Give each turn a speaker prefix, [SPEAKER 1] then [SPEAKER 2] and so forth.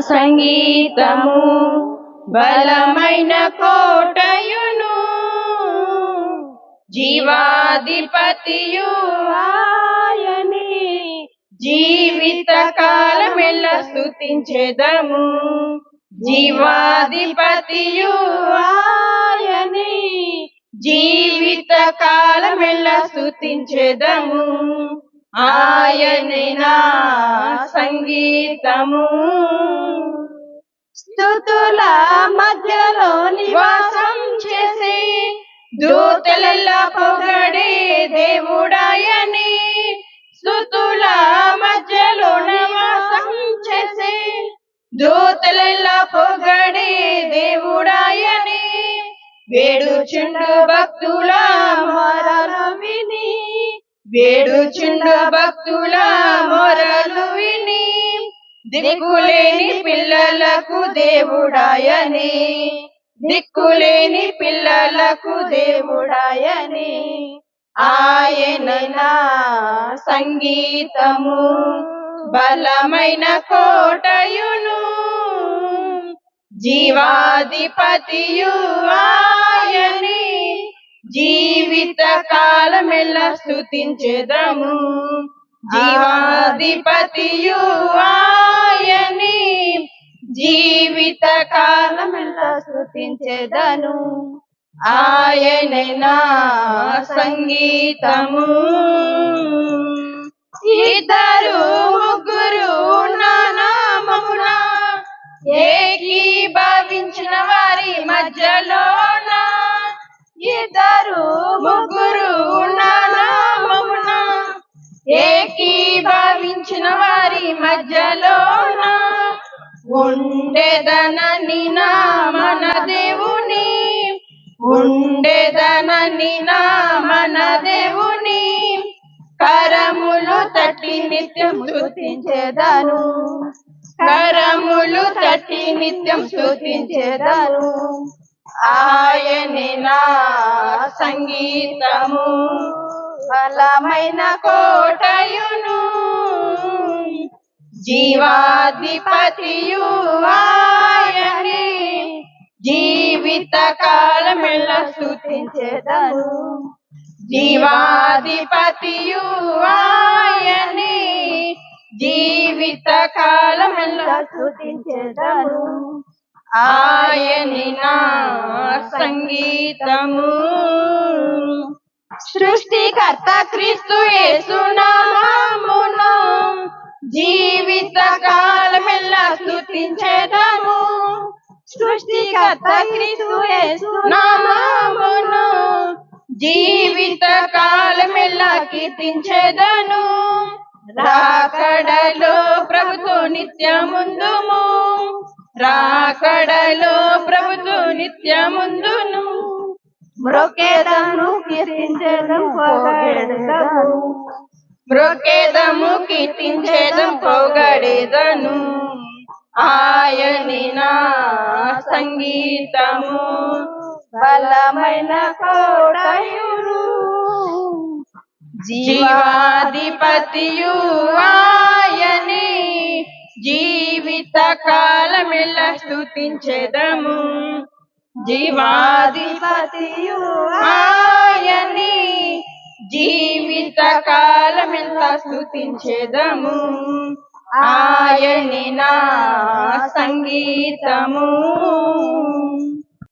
[SPEAKER 1] సంగీతము బలమైన కోటయును జీవాధిపతియు ఆయనే జీవిత కాలమెల్ల స్తుతించెదము జీవాధిపతియు ఆయనే జీవిత కాలమెల్ల స్తుతించెదము ఆయనే నా సంగీతము స్తుతుల మధ్యలో నివాసం చేసే దూతలెల్లా పొగడే దేవుడాయని స్తుతుల మధ్యలో నివాసం చేసే దూతలెల్లా పొగడే దేవుడాయని వేడుచుండు భక్తుల మొరలు విని వేడుచుండు భక్తుల మొరలు విని దిక్కులేని పిల్లలకు దేవుడాయని దిక్కులేని పిల్లలకు దేవుడాయని ఆయన నా సంగీతము బలమైన కోటయును జీవాధిపతియు ఆయని జీవిత కాలమెల్ల స్తుతించెదము జీవాధిపతియు ఆయని జీవిత కాలమెల్ల స్తుతించెదను ఆయనే నా సంగీతము ఇద్దరు ముగ్గురు నా నామమున ఏకీభవించిన వారి మధ్యలోన ఇద్దరు ముగ్గురు నా నామమున ఏకీభవించిన వారి మధ్యలోన ఉండేదనని నా మన దేవుని ఉండేదనని నా మన దేవుని కరములు తట్టి నిత్యం స్తుతించెదను కరములు తట్టి నిత్యం స్తుతించెదను ఆయనే నా సంగీతము బలమైన కోటయును జీవాధిపతియు ఆయనే జీవిత కాలమెల్ల స్తుతించెదను జీవాధిపతియు ఆయనే జీవిత కాలమెల్ల స్తుతించెదను ఆయనే నా సంగీతము సృష్టికర్త క్రీస్తు యేసు నామమును జీవిత కాలమెల్ల స్తుతించెదము సృష్టికర్త క్రీస్తు యేసు నామమును జీవిత కాలమెల్ల కీర్తించెదను రాకడలో ప్రభుతో నిత్యముందుము రాకడలో ప్రభుతో నిత్యముందును మ్రొక్కెదము కీర్తించెదము పొగడెదము మ్రొక్కెదము కీర్తించెదము పొగడెదను ఆయనే నా సంగీతము బలమైన కోటయును జీవాధిపతియు ఆయనే జీవిత కాలమెల్ల స్తుతించెదము జీవాధిపతియు ఆయనే జీవిత కాలమెల్ల స్తుతించెదము ఆయనే నా సంగీతము